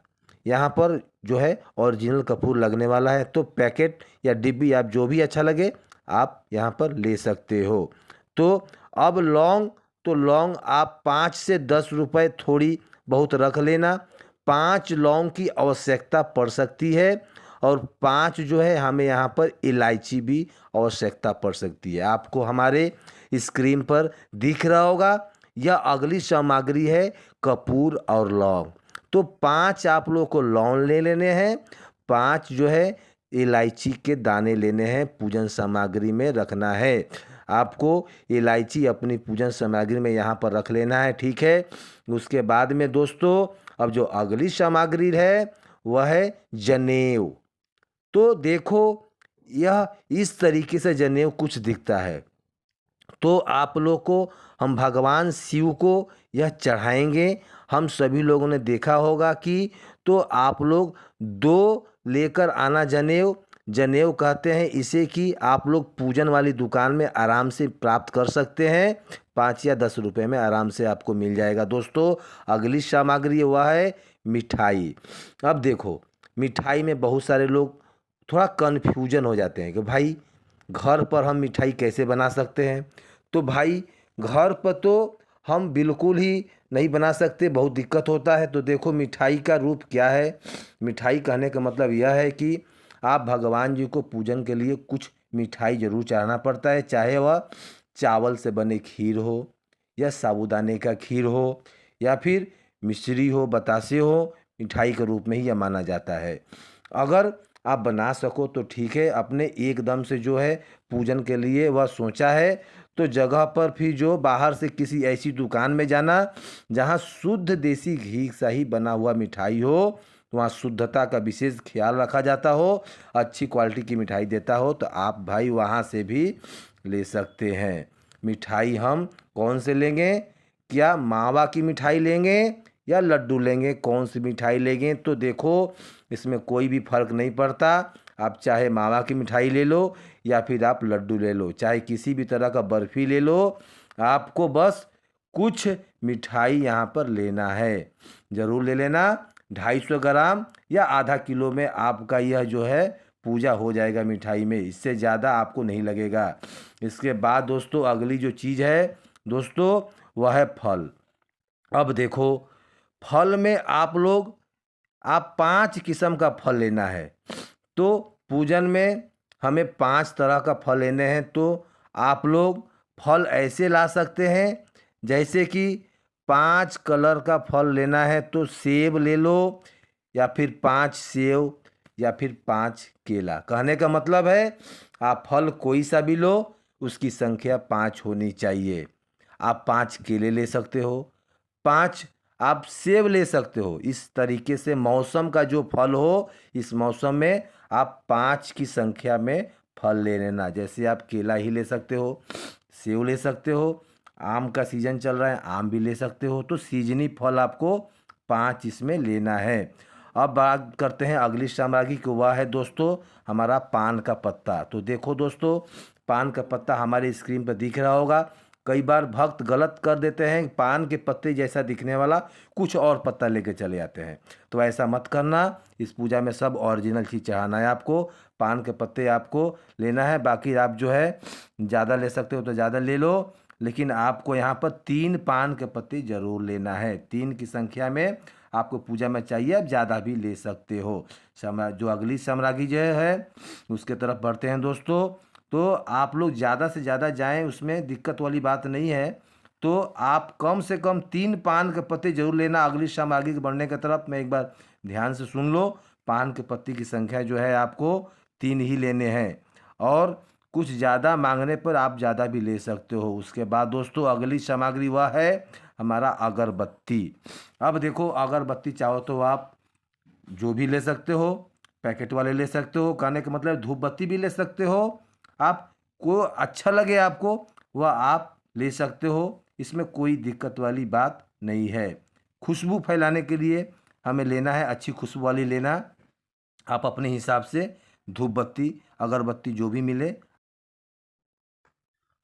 यहाँ पर जो है ओरिजिनल कपूर लगने वाला है। तो पैकेट या डिब्बी आप जो भी अच्छा लगे आप यहाँ पर ले सकते हो। तो अब लौंग, तो लौंग आप 5 से 10 रुपए थोड़ी बहुत रख लेना। 5 लौंग की आवश्यकता पड़ सकती है और 5 जो है हमें यहाँ पर इलायची भी आवश्यकता पड़ सकती है। आपको हमारे स्क्रीन पर दिख रहा होगा, यह अगली सामग्री है कपूर और लौंग। तो 5 आप लोगों को लौंग ले लेने हैं, 5 जो है इलायची के दाने लेने हैं, पूजन सामग्री में रखना है। आपको इलायची अपनी पूजन सामग्री में यहाँ पर रख लेना है। ठीक है, उसके बाद में दोस्तों अब जो अगली सामग्री है वह है जनेऊ। तो देखो यह इस तरीके से जनेऊ कुछ दिखता है। तो आप लोग को हम भगवान शिव को यह चढ़ाएंगे। हम सभी लोगों ने देखा होगा कि तो आप लोग 2 लेकर आना जनेऊ। जनेऊ कहते हैं इसे कि आप लोग पूजन वाली दुकान में आराम से प्राप्त कर सकते हैं, 5 या 10 रुपए में आराम से आपको मिल जाएगा। दोस्तों अगली सामग्री वह है मिठाई। अब देखो मिठाई में बहुत सारे लोग थोड़ा कन्फ्यूजन हो जाते हैं कि भाई घर पर हम मिठाई कैसे बना सकते हैं। तो भाई घर पर तो हम बिल्कुल ही नहीं बना सकते, बहुत दिक्कत होता है। तो देखो मिठाई का रूप क्या है। मिठाई कहने का मतलब यह है कि आप भगवान जी को पूजन के लिए कुछ मिठाई ज़रूर चढ़ाना पड़ता है, चाहे वह चावल से बने खीर हो या साबूदाने का खीर हो या फिर मिश्री हो, बतासे हो, मिठाई के रूप में ही यह माना जाता है। अगर आप बना सको तो ठीक है, अपने एकदम से जो है पूजन के लिए वह सोचा है तो जगह पर फिर जो बाहर से किसी ऐसी दुकान में जाना जहाँ शुद्ध देसी घी से ही बना हुआ मिठाई हो, तो वहाँ शुद्धता का विशेष ख्याल रखा जाता हो, अच्छी क्वालिटी की मिठाई देता हो, तो आप भाई वहाँ से भी ले सकते हैं। मिठाई हम कौन से लेंगे, क्या मावा की मिठाई लेंगे या लड्डू लेंगे, कौन सी मिठाई लेंगे। तो देखो इसमें कोई भी फ़र्क नहीं पड़ता, आप चाहे मावा की मिठाई ले लो या फिर आप लड्डू ले लो, चाहे किसी भी तरह का बर्फ़ी ले लो, आपको बस कुछ मिठाई यहाँ पर लेना है, ज़रूर ले लेना। 250 ग्राम या आधा किलो में आपका यह जो है पूजा हो जाएगा मिठाई में, इससे ज़्यादा आपको नहीं लगेगा। इसके बाद दोस्तों अगली जो चीज़ है दोस्तों वह है फल। अब देखो फल में आप 5 किस्म का फल लेना है। तो पूजन में हमें 5 तरह का फल लेने हैं। तो आप लोग फल ऐसे ला सकते हैं जैसे कि 5 कलर का फल लेना है तो सेब ले लो या फिर 5 सेब या फिर 5 केला। कहने का मतलब है आप फल कोई सा भी लो, उसकी संख्या 5 होनी चाहिए। आप 5 केले ले सकते हो, 5 आप सेब ले सकते हो। इस तरीके से मौसम का जो फल हो, इस मौसम में आप 5 की संख्या में फल ले लेना। जैसे आप केला ही ले सकते हो, सेब ले सकते हो, आम का सीजन चल रहा है, आम भी ले सकते हो। तो सीजनी फल आपको 5 इसमें लेना है। अब बात करते हैं अगली सामग्री की, वह है दोस्तों हमारा पान का पत्ता। तो देखो दोस्तों, पान का पत्ता हमारे स्क्रीन पर दिख रहा होगा। कई बार भक्त गलत कर देते हैं, पान के पत्ते जैसा दिखने वाला कुछ और पत्ता लेके चले आते हैं। तो ऐसा मत करना। इस पूजा में सब ओरिजिनल चीज़ चढ़ाना है आपको। पान के पत्ते आपको लेना है, बाकी आप जो है ज़्यादा ले सकते हो तो ज़्यादा ले लो, लेकिन आपको यहाँ पर 3 पान के पत्ते ज़रूर लेना है। 3 की संख्या में आपको पूजा में चाहिए, आप ज़्यादा भी ले सकते हो। जो अगली सामग्री जो है उसके तरफ बढ़ते हैं दोस्तों। तो आप लोग ज़्यादा से ज़्यादा जाएं, उसमें दिक्कत वाली बात नहीं है। तो आप कम से कम 3 पान के पत्ते जरूर लेना। अगली सामग्री के बढ़ने की तरफ मैं एक बार ध्यान से सुन लो। पान के पत्ते की संख्या जो है आपको 3 ही लेने हैं, और कुछ ज़्यादा मांगने पर आप ज़्यादा भी ले सकते हो। उसके बाद दोस्तों अगली सामग्री वह है हमारा अगरबत्ती। अब देखो, अगरबत्ती चाहो तो आप जो भी ले सकते हो, पैकेट वाले ले सकते हो, कहने का मतलब धूप बत्ती भी ले सकते हो। आपको अच्छा लगे आपको वह आप ले सकते हो, इसमें कोई दिक्कत वाली बात नहीं है। खुशबू फैलाने के लिए हमें लेना है, अच्छी खुशबू वाली लेना। आप अपने हिसाब से धूप बत्ती, अगरबत्ती जो भी मिले।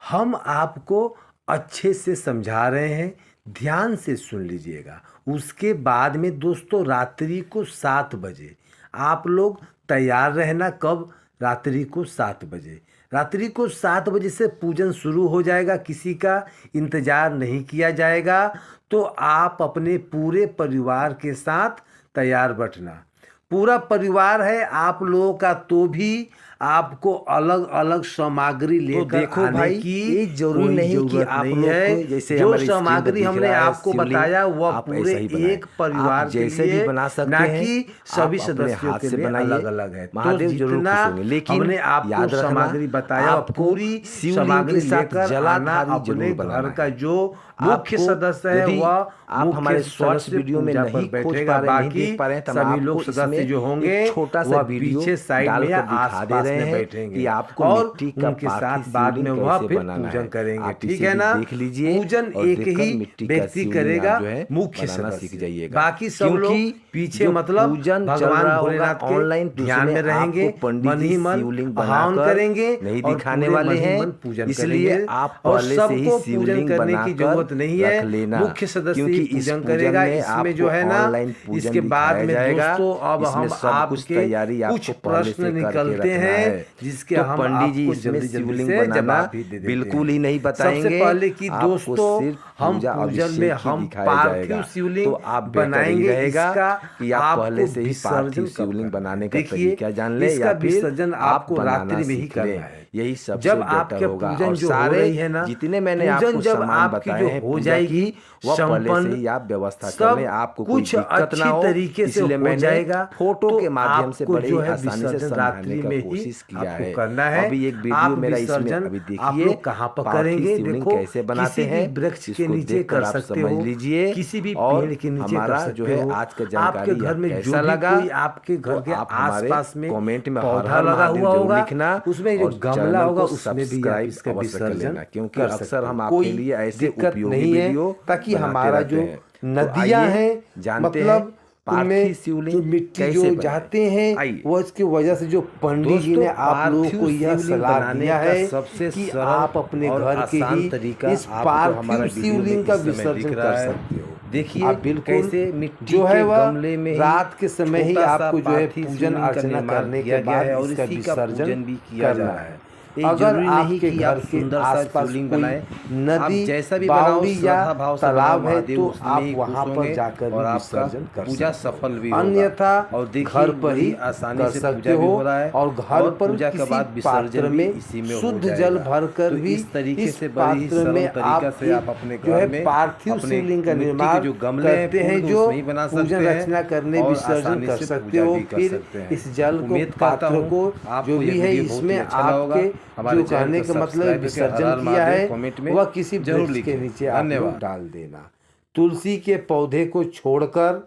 हम आपको अच्छे से समझा रहे हैं, ध्यान से सुन लीजिएगा। उसके बाद में दोस्तों रात्रि को 7 बजे आप लोग तैयार रहना। कब? रात्रि को 7 बजे। रात्रि को 7 बजे से पूजन शुरू हो जाएगा, किसी का इंतज़ार नहीं किया जाएगा। तो आप अपने पूरे परिवार के साथ तैयार बैठना। पूरा परिवार है आप लोगों का, तो भी आपको अलग अलग सामग्री तो लेकर देखो आने भाई, की ये जरूरी कोई नहीं कि जरूरत आप नहीं लोग है। को जैसे जो हमारी स्क्रीन पर सामग्री दिख हमने रहा है आपको शिवलिंग, बताया वह आप पूरे ऐसा ही बनाएं। एक परिवार आप के जैसे लिए, भी बना सकते ना हैं, कि आप सभी अपने सदस्यों हाथ के से लिए बनाइए। अलग अलग है। तो महादेव जरूर जितना खुश होंगे, लेकिन हमने आपको याद रखना सामग्री बताया आपको पूरी शिवलिंग सामग्री के साथ लेकर आना। जलाधारी अपने जरूर बनाना घर का है। जो मुख्य आपको सदस्य है यदि वह आप मुख्य हमारे शॉर्ट्स सदस्य वीडियो में पूजा नहीं पर खोज बैठेगा। पा रहे, नहीं बाकी देख पा रहे हैं, तो हम सभी लोग आपको सदस्य इसमें जो होंगे एक छोटा सा वह वीडियो पीछे साइड में या डालकर दिखा दे आसपास रहे में हैं बैठेंगे कि आपको और मिट्टी का उनके साथ पार्थिव बाद में शिवलिंग वह कैसे फिर बनाना पूजन है। करेंगे। आप ठीक इसे है भी ना? देख लीजिए पूजन और एक देखकर ही मिट्टी का व्यक्ति शिवलिंग करेगा, आप जो है मुख्य बनाना सीख सदस्य। जाइएगा। बाकी सब लोग क्योंकि पीछे जो मतलब पूजन चल भगवान रहा होगा भोलेनाथ के ऑनलाइन, तो ध्यान उसमें में रहेंगे, आपको पंडित मन जी ही मन शिवलिंग आह्वान बनाकर करेंगे नहीं और दिखाने पूरे वाले मन ही हैं। मन पूजन इसलिए करेंगे। आप और पहले से ही सबको पूजन शिवलिंग करने की बनाकर जरूरत नहीं है, रख लेना, मुख्य सदस्य ही क्योंकि इस पूजन पूजन करेगा। में इसमें जो आपको है ना, ऑनलाइन पूजन इसके बाद दिखाया में जाएगा। दोस्तों अब इसमें हम सब कुछ आपके तैयारी कुछ आपको पहले प्रश्न से करके निकलते रखना हैं है। जिसके तो हम पंडित जी आपको इसमें जल्दी जल्दी शिवलिंग से बनाना जवाब भी दे देते बिल्कुल हैं। ही नहीं सबसे बताएंगे, पहले कि आपको दोस्तों सिर्फ हम पूजा पूजन में अभिषेक ही हम दिखाया पार्थिव जाएगा। शिवलिंग तो आप बेहतर ही बनाएंगे, रहेगा इसका कि आप आपको पहले से ही विसर्जन पार्थिव कब शिवलिंग करना है। बनाने का देखिए, तरीका जान ले, इसका या फिर विसर्जन आप आपको बनाना रात्रि में ही सीख करना लें। है। यही सबसे जब बेटर आपके होगा। पूजन और जो हो सारे रही है ना, जितने मैंने पूजन आपको जब सामान आपकी बताए जो हैं हो पूजा जाएगी की, वह पहले से संपन्न, ही आप व्यवस्था कर सब लें, आपको कोई कुछ दिक्कत ना अच्छी हो। तरीके से इसलिए हो मैंने जाएगा, फोटो तो के माध्यम से आपको बड़े जो ही है आसानी से विसर्जन समझाने रात्रि का में ही कोशिश किया आपको है। करना है। अभी एक आप वीडियो मेरा इसमें विसर्जन अभी आप देखिए, लोग कहाँ पर पार्थिव करेंगे? शिवलिंग देखो, कैसे बनाते किसी भी हैं, वृक्ष के इसको नीचे देखकर कर आप सकते समझ हो, लीजिए। किसी भी और पेड़ के नीचे कर हमारा जो सकते है हो। आज का आपके जानकारी घर यह में जो कैसा भी लगा, कोई आपके घर तो के आप हमारे आसपास में कमेंट में हर पौधा हर लगा महादेव हुआ जरूर होगा, लिखना उसमें जो और गमला चैनल होगा को उसमें भी आप सब्सक्राइब इसका अवश्य कर विसर्जन लेना, क्योंकि कर अक्सर सकते हम हो। आपके कोई लिए ऐसे दिक्कत उपयोगी नहीं है, वीडियो ताकि बनाते हमारा रहते जो हैं। तो नदियां आइए हैं, जानते हैं मतलब उनमें पार्थिव शिवलिंग जो मिट्टी कैसे जो बनाएं। जाते हैं, आइए वो इसकी वजह से जो पंडित जी दोस्तों, ने आप लोगों पार्थिव को यह शिवलिंग सलाह बनाने दिया का है सबसे कि सरल आप अपने और घर के आसान ही तरीका इस आपको हमारा पार्थिव वीडियो में शिवलिंग का इस समय विसर्जन दिख रहा कर है। सकते हो। देखिए आप बिल्कुल कैसे मिट्टी जो है के वह गमले में ही रात के समय ही छोटा सा आपको जो है पार्थिव पूजन शिवलिंग का अर्चना निर्माण करने किया के गया बाद है और इसका इसी का विसर्जन पूजन भी किया जा करना रहा है। है। ये अगर जरूरी नहीं आपके कि घर आप के सुंदर सा आसपास शिवलिंग कोई बनाएं, नदी, आप जैसा भी बनाओ बावड़ी या श्रद्धा भाव से बनाओ, तालाब है महादेव तो उसमें आप ही वहां खुश पर होंगे जाकर भी और आपका विसर्जन कर पूजा सकते हो। सफल भी होगा। अन्यथा और देखिए घर पर ही बड़ी आसानी कर से सकते पूजा भी हो हो रहा है और घर पर पूजा के किसी बाद विसर्जन पात्र भी में इसी में हो शुद्ध जाएगा। जल भरकर तो भी इस तरीके इस से बड़ी ही पात्र सरल में तरीका से एक आप अपने जो है घर में पार्थिव अपने शिवलिंग का मिट्टी के निर्माण जो गमले हैं करते हैं, फूल जो उसमें ही बना पूजन सकते हैं अर्चना करने और विसर्जन आसानी कर से सकते पूजा हो। भी कर फिर सकते हैं। इस जल को उम्मीद करता पात्र हूँ को आपको जो ये भी है वीडियो बहुत ही इसमें अच्छा लगा होगा। आपके हमारे जो चैनल कहने को का मतलब सब्सक्राइब करके हर विसर्जन हर किया महादेव है कमेंट में वह किसी जरूर वृक्ष के लिखें। नीचे आप लोग धन्यवाद। डाल देना। तुलसी के पौधे को छोड़कर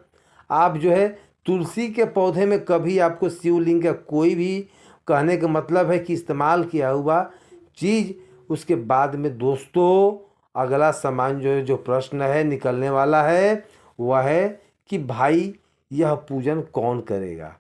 आप जो है तुलसी के पौधे में कभी आपको शिवलिंग का कोई भी कहने का मतलब है कि इस्तेमाल किया हुआ चीज़ उसके बाद में दोस्तों अगला सामान जो प्रश्न है निकलने वाला है वह है कि भाई यह पूजन कौन करेगा,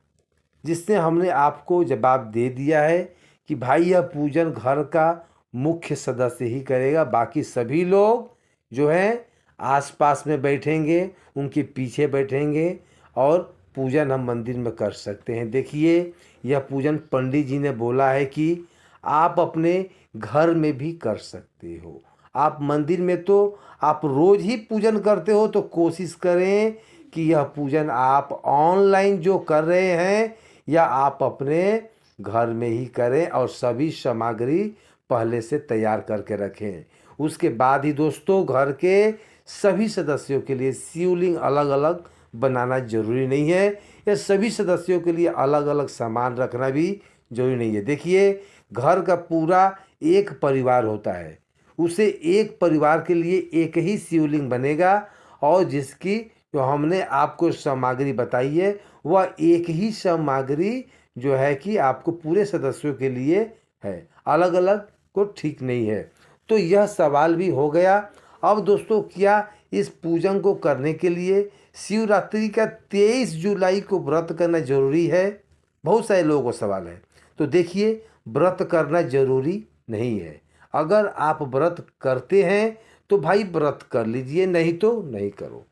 जिससे हमने आपको जवाब दे दिया है कि भाई यह पूजन घर का मुख्य सदस्य ही करेगा, बाकी सभी लोग जो हैं आसपास में बैठेंगे, उनके पीछे बैठेंगे और पूजन हम मंदिर में कर सकते हैं। देखिए यह पूजन पंडित जी ने बोला है कि आप अपने घर में भी कर सकते हो। आप मंदिर में तो आप रोज ही पूजन करते हो, तो कोशिश करें कि यह पूजन आप ऑनलाइन जो कर रहे हैं या आप अपने घर में ही करें और सभी सामग्री पहले से तैयार करके रखें। उसके बाद ही दोस्तों घर के सभी सदस्यों के लिए शिवलिंग अलग अलग बनाना जरूरी नहीं है, या सभी सदस्यों के लिए अलग अलग सामान रखना भी जरूरी नहीं है। देखिए घर का पूरा एक परिवार होता है, उसे एक परिवार के लिए एक ही शिवलिंग बनेगा और जिसकी जो हमने आपको सामग्री बताई है वह एक ही सामग्री जो है कि आपको पूरे सदस्यों के लिए है, अलग अलग को ठीक नहीं है। तो यह सवाल भी हो गया। अब दोस्तों क्या इस पूजन को करने के लिए शिवरात्रि का 23 जुलाई को व्रत करना जरूरी है? बहुत सारे लोगों को सवाल है। तो देखिए व्रत करना जरूरी नहीं है। अगर आप व्रत करते हैं तो भाई व्रत कर लीजिए, नहीं तो नहीं करो।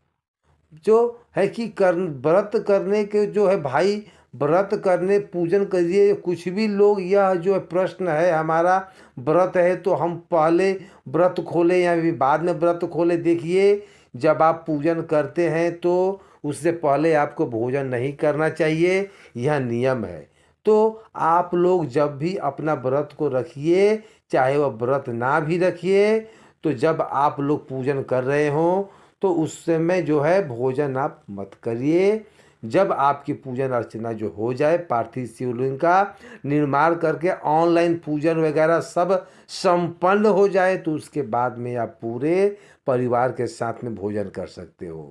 जो है कि व्रत करने के जो है भाई व्रत करने पूजन करिए। कुछ भी लोग यह जो प्रश्न है हमारा व्रत है तो हम पहले व्रत खोलें या भी बाद में व्रत खोलें। देखिए जब आप पूजन करते हैं तो उससे पहले आपको भोजन नहीं करना चाहिए, यह नियम है। तो आप लोग जब भी अपना व्रत को रखिए, चाहे वह व्रत ना भी रखिए, तो जब आप लोग पूजन कर रहे हों तो उस समय जो है भोजन आप मत करिए। जब आपकी पूजन अर्चना जो हो जाए, पार्थिव शिवलिंग का निर्माण करके ऑनलाइन पूजन वगैरह सब संपन्न हो जाए, तो उसके बाद में आप पूरे परिवार के साथ में भोजन कर सकते हो।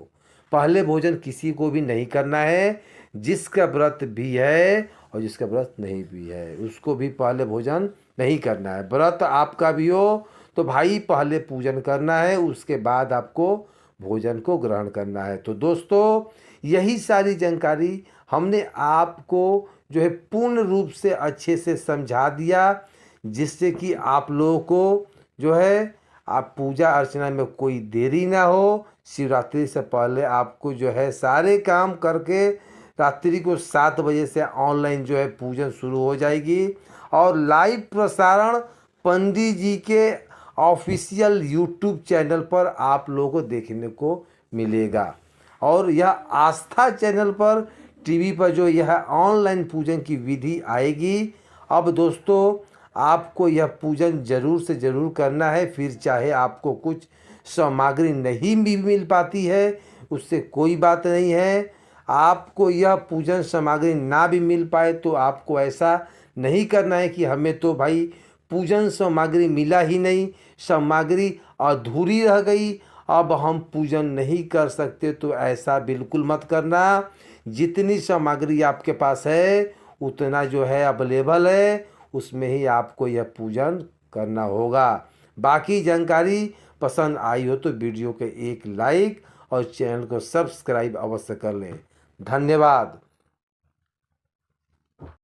पहले भोजन किसी को भी नहीं करना है, जिसका व्रत भी है और जिसका व्रत नहीं भी है उसको भी पहले भोजन नहीं करना है। व्रत आपका भी हो तो भाई पहले पूजन करना है, उसके बाद आपको भोजन को ग्रहण करना है। तो दोस्तों यही सारी जानकारी हमने आपको जो है पूर्ण रूप से अच्छे से समझा दिया, जिससे कि आप लोगों को जो है आप पूजा अर्चना में कोई देरी ना हो। शिवरात्रि से पहले आपको जो है सारे काम करके रात्रि को 7 बजे से ऑनलाइन जो है पूजन शुरू हो जाएगी और लाइव प्रसारण पंडित जी के ऑफिशियल यूट्यूब चैनल पर आप लोगों को देखने को मिलेगा। और यह आस्था चैनल पर टीवी पर जो यह ऑनलाइन पूजन की विधि आएगी। अब दोस्तों आपको यह पूजन ज़रूर से ज़रूर करना है, फिर चाहे आपको कुछ सामग्री नहीं भी मिल पाती है उससे कोई बात नहीं है। आपको यह पूजन सामग्री ना भी मिल पाए तो आपको ऐसा नहीं करना है कि हमें तो भाई पूजन सामग्री मिला ही नहीं, सामग्री अधूरी रह गई, अब हम पूजन नहीं कर सकते, तो ऐसा बिल्कुल मत करना। जितनी सामग्री आपके पास है उतना जो है अवेलेबल है, उसमें ही आपको यह पूजन करना होगा। बाकी जानकारी पसंद आई हो तो वीडियो के एक लाइक और चैनल को सब्सक्राइब अवश्य कर लें। धन्यवाद।